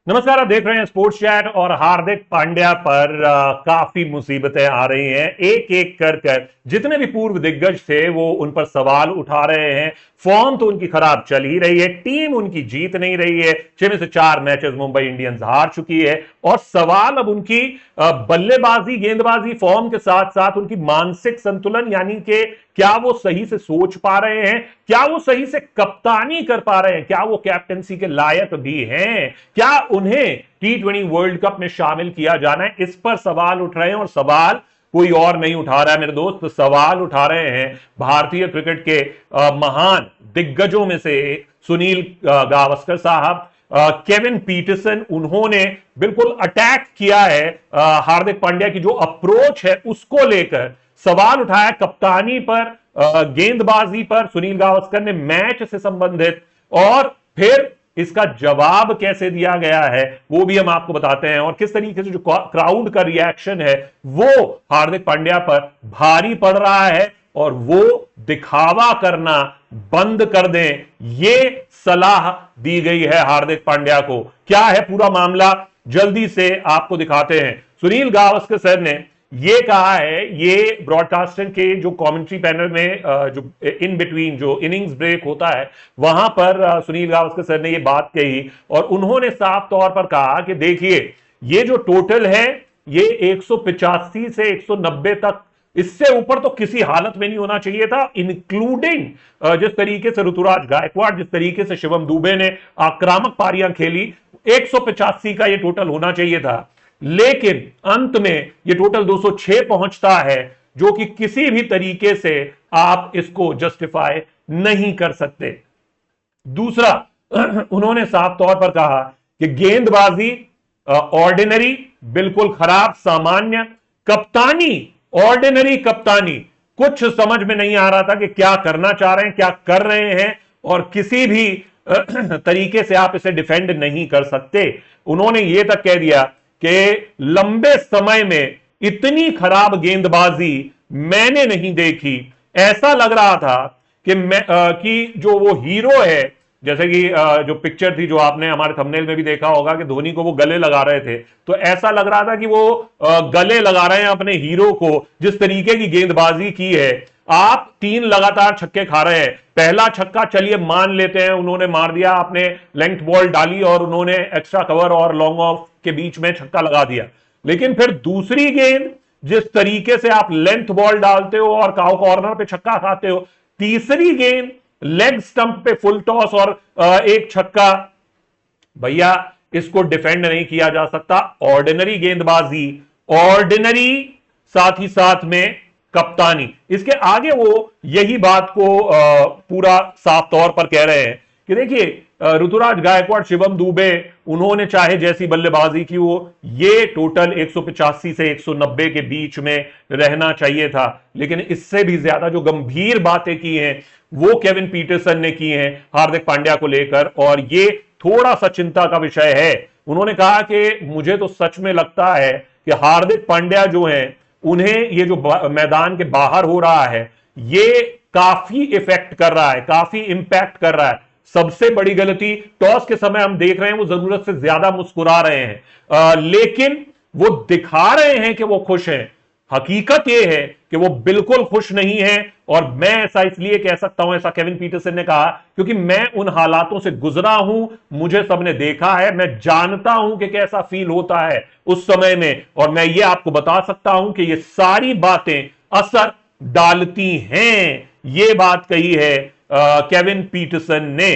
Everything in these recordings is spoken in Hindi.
नमस्कार, आप देख रहे हैं स्पोर्ट्स चैट। और हार्दिक पांड्या पर काफी मुसीबतें आ रही हैं। एक एक कर जितने भी पूर्व दिग्गज थे वो उन पर सवाल उठा रहे हैं। फॉर्म तो उनकी खराब चल ही रही है, टीम उनकी जीत नहीं रही है, 6 में से 4 मैचेस मुंबई इंडियंस हार चुकी है। और सवाल अब उनकी बल्लेबाजी, गेंदबाजी फॉर्म के साथ साथ उनकी मानसिक संतुलन, यानी कि क्या वो सही से सोच पा रहे हैं, क्या वो सही से कप्तानी कर पा रहे हैं, क्या वो कैप्टनसी के लायक भी हैं, क्या उन्हें T20 वर्ल्ड कप में शामिल किया जाना है। इस पर सवाल उठ रहे हैं। और सवाल कोई और नहीं उठा रहा है मेरे दोस्त, सवाल उठा रहे हैं भारतीय क्रिकेट के महान दिग्गजों में से सुनील गावस्कर साहब, केविन पीटरसन। उन्होंने बिल्कुल अटैक किया है हार्दिक पांड्या की जो अप्रोच है उसको लेकर, सवाल उठाया कप्तानी पर, गेंदबाजी पर। सुनील गावस्कर ने मैच से संबंधित, और फिर इसका जवाब कैसे दिया गया है वो भी हम आपको बताते हैं। और किस तरीके से जो क्राउड का रिएक्शन है वो हार्दिक पांड्या पर भारी पड़ रहा है, और वो दिखावा करना बंद कर दें, ये सलाह दी गई है हार्दिक पांड्या को। क्या है पूरा मामला, जल्दी से आपको दिखाते हैं। सुनील गावस्कर सर ने ये कहा है, ये ब्रॉडकास्टर के जो कमेंट्री पैनल में जो इन बिटवीन जो इनिंग्स ब्रेक होता है वहां पर सुनील गावस्कर सर ने ये बात कही। और उन्होंने साफ तौर पर कहा कि देखिए, ये जो टोटल है ये 185 से 190 तक, इससे ऊपर तो किसी हालत में नहीं होना चाहिए था, इंक्लूडिंग जिस तरीके से ऋतुराज गायकवाड़, जिस तरीके से शिवम दुबे ने आक्रामक पारियां खेली, 185 का ये टोटल होना चाहिए था। लेकिन अंत में ये टोटल 206 पहुंचता है, जो कि किसी भी तरीके से आप इसको जस्टिफाई नहीं कर सकते। दूसरा, उन्होंने साफ तौर पर कहा कि गेंदबाजी ऑर्डिनरी, बिल्कुल खराब, सामान्य। कप्तानी ऑर्डिनरी कप्तानी, कुछ समझ में नहीं आ रहा था कि क्या करना चाह रहे हैं, क्या कर रहे हैं, और किसी भी तरीके से आप इसे डिफेंड नहीं कर सकते। उन्होंने यह तक कह दिया कि लंबे समय में इतनी खराब गेंदबाजी मैंने नहीं देखी। ऐसा लग रहा था कि जो वो हीरो है, जैसे कि जो पिक्चर थी जो आपने हमारे थंबनेल में भी देखा होगा कि धोनी को वो गले लगा रहे थे, तो ऐसा लग रहा था कि वो गले लगा रहे हैं अपने हीरो को। जिस तरीके की गेंदबाजी की है, आप 3 लगातार छक्के खा रहे हैं। पहला छक्का चलिए मान लेते हैं, उन्होंने मार दिया, आपने लेंथ बॉल डाली और उन्होंने एक्स्ट्रा कवर और लॉन्ग ऑफ के बीच में छक्का लगा दिया। लेकिन फिर दूसरी गेंद, जिस तरीके से आप लेंथ बॉल डालते हो और काउ कॉर्नर पे छक्का खाते हो, तीसरी गेंद लेग स्टंप पे फुल टॉस और एक छक्का, भैया इसको डिफेंड नहीं किया जा सकता। ऑर्डिनरी गेंदबाजी, ऑर्डिनरी, साथ ही साथ में कप्तानी। इसके आगे वो यही बात को पूरा साफ तौर पर कह रहे हैं कि देखिए, ऋतुराज गायकवाड़, शिवम दुबे, उन्होंने चाहे जैसी बल्लेबाजी की हो, ये टोटल 185 से 190 के बीच में रहना चाहिए था। लेकिन इससे भी ज्यादा जो गंभीर बातें की हैं वो केविन पीटरसन ने की हैं हार्दिक पांड्या को लेकर, और ये थोड़ा सा चिंता का विषय है। उन्होंने कहा कि मुझे तो सच में लगता है कि हार्दिक पांड्या जो है, उन्हें ये जो मैदान के बाहर हो रहा है ये काफी इफेक्ट कर रहा है, काफी इंपैक्ट कर रहा है। सबसे बड़ी गलती, टॉस के समय हम देख रहे हैं वो जरूरत से ज्यादा मुस्कुरा रहे हैं, लेकिन वो दिखा रहे हैं कि वो खुश हैं। हकीकत यह है कि वो बिल्कुल खुश नहीं है। और मैं ऐसा इसलिए कह सकता हूं, ऐसा केविन पीटरसन ने कहा, क्योंकि मैं उन हालातों से गुजरा हूं, मुझे सबने देखा है, मैं जानता हूं कि कैसा फील होता है उस समय में, और मैं ये आपको बता सकता हूं कि ये सारी बातें असर डालती हैं। ये बात कही है केविन पीटरसन ने।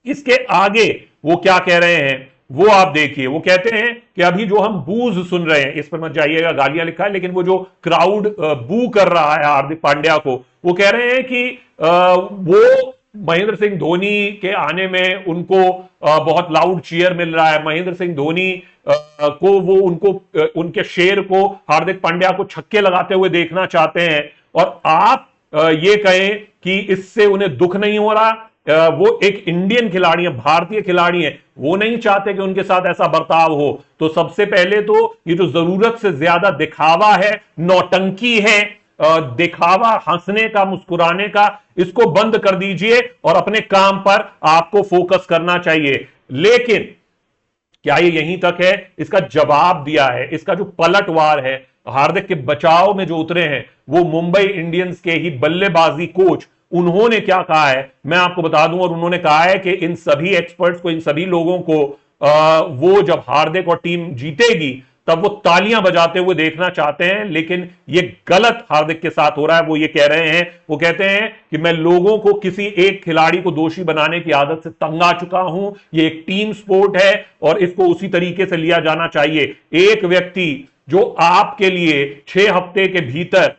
इसके आगे वो क्या कह रहे हैं वो आप देखिए। वो कहते हैं कि अभी जो हम बूज सुन रहे हैं, इस पर मत जाइएगा, गालियां लिखा है, लेकिन वो जो क्राउड बू कर रहा है हार्दिक पांड्या को, वो कह रहे हैं कि वो महेंद्र सिंह धोनी के आने में उनको बहुत लाउड चीयर मिल रहा है। महेंद्र सिंह धोनी को वो उनके शेर को, हार्दिक पांड्या को छक्के लगाते हुए देखना चाहते हैं, और आप ये कहें कि इससे उन्हें दुख नहीं हो रहा। वो एक इंडियन खिलाड़ी है, भारतीय खिलाड़ी है, वो नहीं चाहते कि उनके साथ ऐसा बर्ताव हो। तो सबसे पहले तो ये जो जरूरत से ज्यादा दिखावा है, नौटंकी है, दिखावा, हंसने का, मुस्कुराने का, इसको बंद कर दीजिए और अपने काम पर आपको फोकस करना चाहिए। लेकिन क्या ये यहीं तक है? इसका जवाब दिया है, इसका जो पलटवार है हार्दिक के बचाव में जो उतरे हैं वो मुंबई इंडियंस के ही बल्लेबाजी कोच, उन्होंने क्या कहा है मैं आपको बता दूं। और उन्होंने कहा है कि इन सभी एक्सपर्ट्स को, इन सभी लोगों को वो जब हार्दिक और टीम जीतेगी तब वो तालियां बजाते हुए देखना चाहते हैं, लेकिन ये गलत हार्दिक के साथ हो रहा है। वो ये कह रहे हैं, वो कहते हैं कि मैं लोगों को किसी एक खिलाड़ी को दोषी बनाने की आदत से तंग आ चुका हूं। ये एक टीम स्पोर्ट है और इसको उसी तरीके से लिया जाना चाहिए। एक व्यक्ति जो आपके लिए 6 हफ्ते के भीतर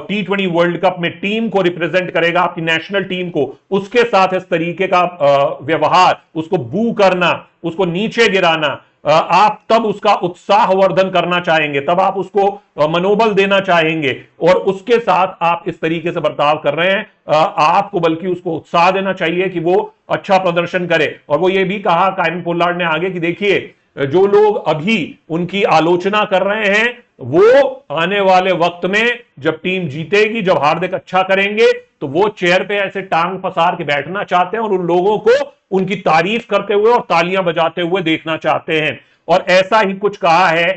T20 वर्ल्ड कप में टीम को रिप्रेजेंट करेगा, आपकी नेशनल टीम को, उसके साथ इस तरीके का व्यवहार, उसको बू करना, उसको नीचे गिराना, आप तब उसका उत्साहवर्धन करना चाहेंगे, तब आप उसको मनोबल देना चाहेंगे, और उसके साथ आप इस तरीके से बर्ताव कर रहे हैं। आपको बल्कि उसको उत्साह देना चाहिए कि वो अच्छा प्रदर्शन करे। और वो ये भी कहा कायम पोलार्ड ने आगे कि देखिए, जो लोग अभी उनकी आलोचना कर रहे हैं वो आने वाले वक्त में जब टीम जीतेगी, जब हार्दिक अच्छा करेंगे, तो वो चेयर पे ऐसे टांग पसार के बैठना चाहते हैं और उन लोगों को उनकी तारीफ करते हुए और तालियां बजाते हुए देखना चाहते हैं। और ऐसा ही कुछ कहा है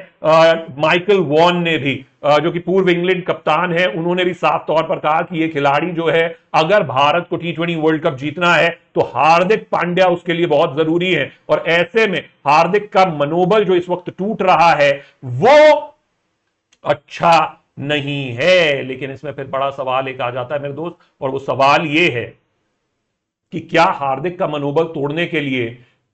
माइकल वॉन ने भी, जो कि पूर्व इंग्लैंड कप्तान है। उन्होंने भी साफ तौर पर कहा कि ये खिलाड़ी जो है, अगर भारत को T20 वर्ल्ड कप जीतना है तो हार्दिक पांड्या उसके लिए बहुत जरूरी है। और ऐसे में हार्दिक का मनोबल जो इस वक्त टूट रहा है वो अच्छा नहीं है। लेकिन इसमें फिर बड़ा सवाल एक आ जाता है मेरे दोस्त, और वो सवाल ये है कि क्या हार्दिक का मनोबल तोड़ने के लिए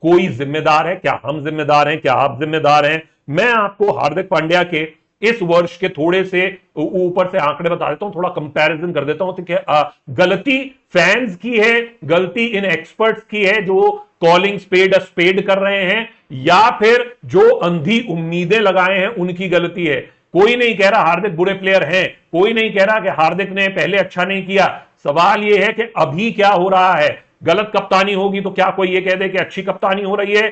कोई जिम्मेदार है? क्या हम जिम्मेदार हैं? क्या आप जिम्मेदार हैं? मैं आपको हार्दिक पांड्या के इस वर्ष के थोड़े से ऊपर से आंकड़े बता देता हूं, थोड़ा कंपैरिजन कर देता हूं। तो गलती फैंस की है, गलती इन एक्सपर्ट्स की है जो कॉलिंग स्पेड अ स्पेड कर रहे हैं, या फिर जो अंधी उम्मीदें लगाए हैं उनकी गलती है? कोई नहीं कह रहा हार्दिक बुरे प्लेयर हैं, कोई नहीं कह रहा कि हार्दिक ने पहले अच्छा नहीं किया। सवाल यह है कि अभी क्या हो रहा है। गलत कप्तानी होगी तो क्या कोई ये कह दे कि अच्छी कप्तानी हो रही है?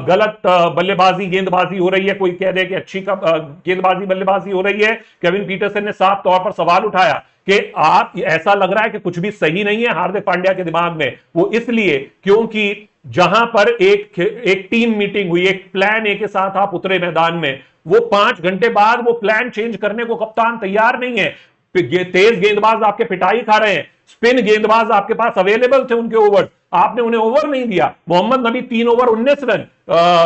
गलत बल्लेबाजी गेंदबाजी हो रही है, कोई कह दे कि अच्छी गेंदबाजी बल्लेबाजी हो रही है? केविन पीटरसन ने साफ तौर पर सवाल उठाया कि आप, ऐसा लग रहा है कि कुछ भी सही नहीं है हार्दिक पांड्या के दिमाग में। वो इसलिए क्योंकि जहां पर एक टीम मीटिंग हुई, एक प्लान ए के साथ आप उतरे मैदान में, वो 5 घंटे बाद वो प्लान चेंज करने को कप्तान तैयार नहीं है। तेज गेंदबाज आपके पिटाई खा रहे हैं, स्पिन गेंदबाज आपके पास अवेलेबल थे, उनके ओवर आपने उन्हें ओवर नहीं दिया। मोहम्मद नबी 3 ओवर 19 रन,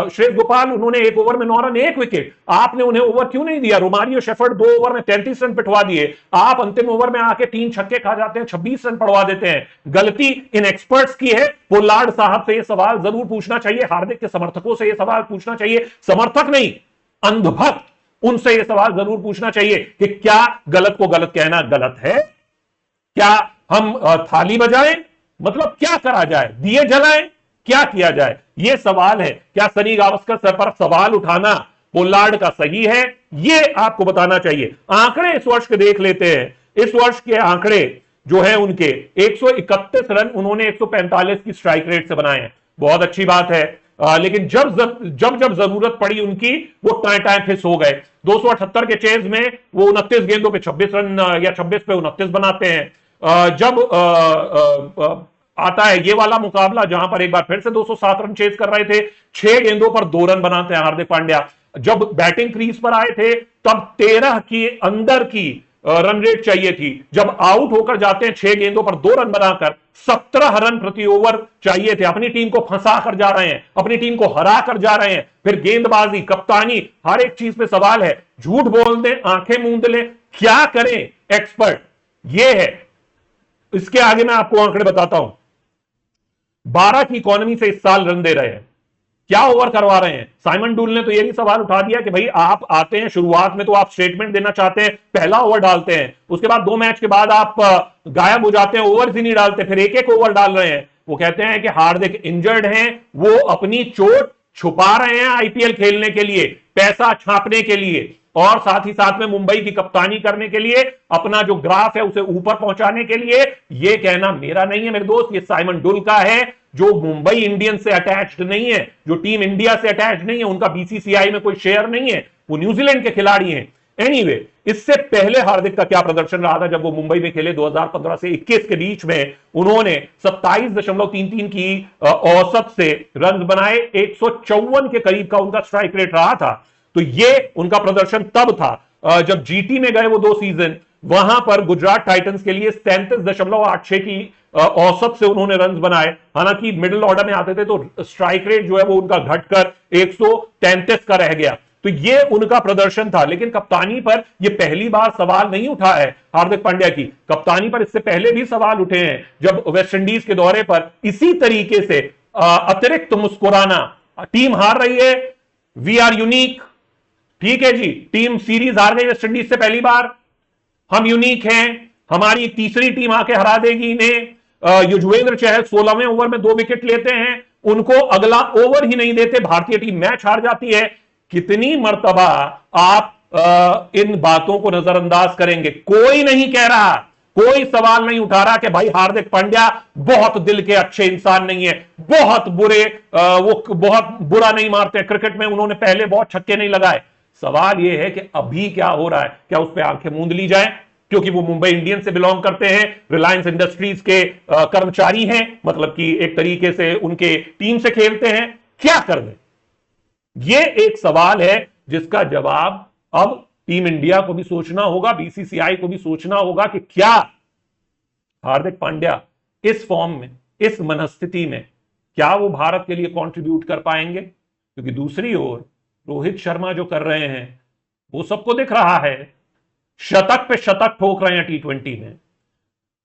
श्रेयस गोपाल उन्होंने 1 ओवर में 9 रन 1 विकेट, आपने उन्हें ओवर क्यों नहीं दिया? रोमारियो शेफर्ड 2 ओवर में 33 रन पिटवा दिए, आप अंतिम ओवर में आके 3 छक्के खा जाते हैं, 26 रन पड़वा देते हैं। गलती इन एक्सपर्ट्स की है। पोलार्ड साहब से यह सवाल जरूर पूछना चाहिए, हार्दिक के समर्थकों से यह सवाल पूछना चाहिए, समर्थक नहीं अंधभक्त, उनसे यह सवाल जरूर पूछना चाहिए कि क्या गलत को गलत कहना गलत है? क्या हम थाली बजाएं? मतलब क्या करा जाए? दिए जलाएं? क्या किया जाए? यह सवाल है। क्या सनी गावस्कर सर पर सवाल उठाना पोलार्ड का सही है? यह आपको बताना चाहिए। आंकड़े इस वर्ष के देख लेते हैं। इस वर्ष के आंकड़े जो है उनके 131 रन उन्होंने 145 की स्ट्राइक रेट से बनाए हैं, बहुत अच्छी बात है। लेकिन जब जरूरत पड़ी उनकी, वो टाइम फिस हो गए। 278 के चेज में वो 29 गेंदों पे 26 रन या 26 पे 29 बनाते हैं। जब आता है ये वाला मुकाबला जहां पर एक बार फिर से 207 रन चेज कर रहे थे, 6 गेंदों पर 2 रन बनाते हैं हार्दिक पांड्या। जब बैटिंग क्रीज पर आए थे तब 13 की अंदर की रन रेट चाहिए थी। जब आउट होकर जाते हैं 6 गेंदों पर 2 रन बनाकर 17 रन प्रति ओवर चाहिए थे। अपनी टीम को फंसा कर जा रहे हैं, अपनी टीम को हरा कर जा रहे हैं। फिर गेंदबाजी, कप्तानी, हर एक चीज पे सवाल है। झूठ बोल दें, आंखें मूंद लें, क्या करें एक्सपर्ट? यह है। इसके आगे मैं आपको आंकड़े बताता हूं। 12 की इकोनॉमी से इस साल रन दे रहे हैं, क्या ओवर करवा रहे हैं? साइमन डूल ने तो यह भी सवाल उठा दिया कि भाई आप आते हैं शुरुआत में तो आप स्टेटमेंट देना चाहते हैं, पहला ओवर डालते हैं, उसके बाद 2 मैच के बाद आप गायब हो जाते हैं, ओवर ही नहीं डालते, फिर एक ओवर डाल रहे हैं। वो कहते हैं कि हार्दिक इंजर्ड हैं, वो अपनी चोट छुपा रहे हैं आईपीएल खेलने के लिए, पैसा छापने के लिए, और साथ ही साथ में मुंबई की कप्तानी करने के लिए, अपना जो ग्राफ है उसे ऊपर पहुंचाने के लिए। यह कहना मेरा नहीं है मेरे दोस्त, ये साइमन डुल का है, जो मुंबई इंडियंस से अटैच्ड नहीं है, जो टीम इंडिया से अटैच्ड नहीं है, उनका बीसीसीआई में कोई शेयर नहीं है, वो न्यूजीलैंड के खिलाड़ी हैं। एनीवे, इससे पहले हार्दिक का क्या प्रदर्शन रहा था जब वो मुंबई में खेले 2015 से 21 के बीच में? उन्होंने 27.33 की औसत से रन बनाए, 154 के करीब का उनका स्ट्राइक रेट रहा था। तो ये उनका प्रदर्शन तब था जब जीटी में गए वो 2 सीजन, वहां पर गुजरात टाइटंस के लिए 37.86 की औसत से उन्होंने रन बनाए। हालांकि मिडिल ऑर्डर में आते थे तो स्ट्राइक रेट जो है वो उनका घटकर 133 का रह गया। तो ये उनका प्रदर्शन था। लेकिन कप्तानी पर ये पहली बार सवाल नहीं उठा है हार्दिक पांड्या की। कप्तानी पर इससे पहले भी सवाल उठे हैं, जब वेस्टइंडीज के दौरे पर इसी तरीके से अतिरिक्त मुस्कुराना, टीम हार रही है, वी आर यूनिक, ठीक है जी, टीम सीरीज हार गई वेस्टइंडीज से पहली बार, हम यूनिक हैं, हमारी तीसरी टीम आके हरा देगी इन्हें। युजवेंद्र चहल 16वें ओवर में 2 विकेट लेते हैं, उनको अगला ओवर ही नहीं देते, भारतीय टीम मैच हार जाती है। कितनी मर्तबा आप इन बातों को नजरअंदाज करेंगे? कोई नहीं कह रहा, कोई सवाल नहीं उठा रहा कि भाई हार्दिक पांड्या बहुत दिल के अच्छे इंसान नहीं है, बहुत बुरे, वो बहुत बुरा नहीं मारते क्रिकेट में, उन्होंने पहले बहुत छक्के नहीं लगाए। सवाल यह है कि अभी क्या हो रहा है, क्या उस पर आंखें मूंद ली जाए क्योंकि वो मुंबई इंडियंस से बिलोंग करते हैं, रिलायंस इंडस्ट्रीज के कर्मचारी हैं, मतलब कि एक तरीके से उनके टीम से खेलते हैं, क्या कर दें? यह एक सवाल है जिसका जवाब अब टीम इंडिया को भी सोचना होगा, बीसीसीआई को भी सोचना होगा कि क्या हार्दिक पांड्या इस फॉर्म में, इस मनस्थिति में, क्या वो भारत के लिए कंट्रीब्यूट कर पाएंगे? क्योंकि दूसरी ओर रोहित शर्मा जो कर रहे हैं वो सबको दिख रहा है, शतक पे शतक ठोक रहे हैं टी20 में।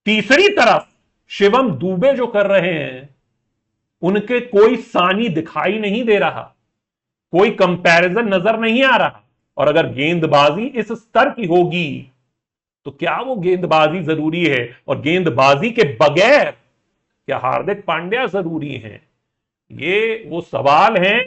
तीसरी तरफ शिवम दुबे जो कर रहे हैं, उनके कोई सानी दिखाई नहीं दे रहा, कोई कंपैरिजन नजर नहीं आ रहा। और अगर गेंदबाजी इस स्तर की होगी तो क्या वो गेंदबाजी जरूरी है? और गेंदबाजी के बगैर क्या हार्दिक पांड्या जरूरी हैं? ये वो सवाल हैं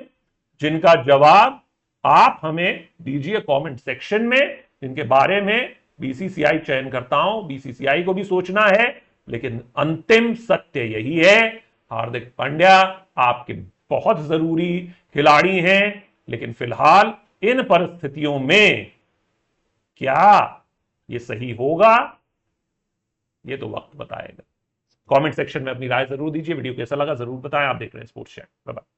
जिनका जवाब आप हमें दीजिए कमेंट सेक्शन में, जिनके बारे में बीसीसीआई चयनकर्ताओं, बीसीसीआई को भी सोचना है। लेकिन अंतिम सत्य यही है, हार्दिक पांड्या आपके बहुत जरूरी खिलाड़ी हैं, लेकिन फिलहाल इन परिस्थितियों में क्या ये सही होगा, ये तो वक्त बताएगा। कमेंट सेक्शन में अपनी राय जरूर दीजिए, वीडियो कैसा लगा जरूर बताएं। आप देख रहे हैं स्पोर्ट्स चैट। Bye bye.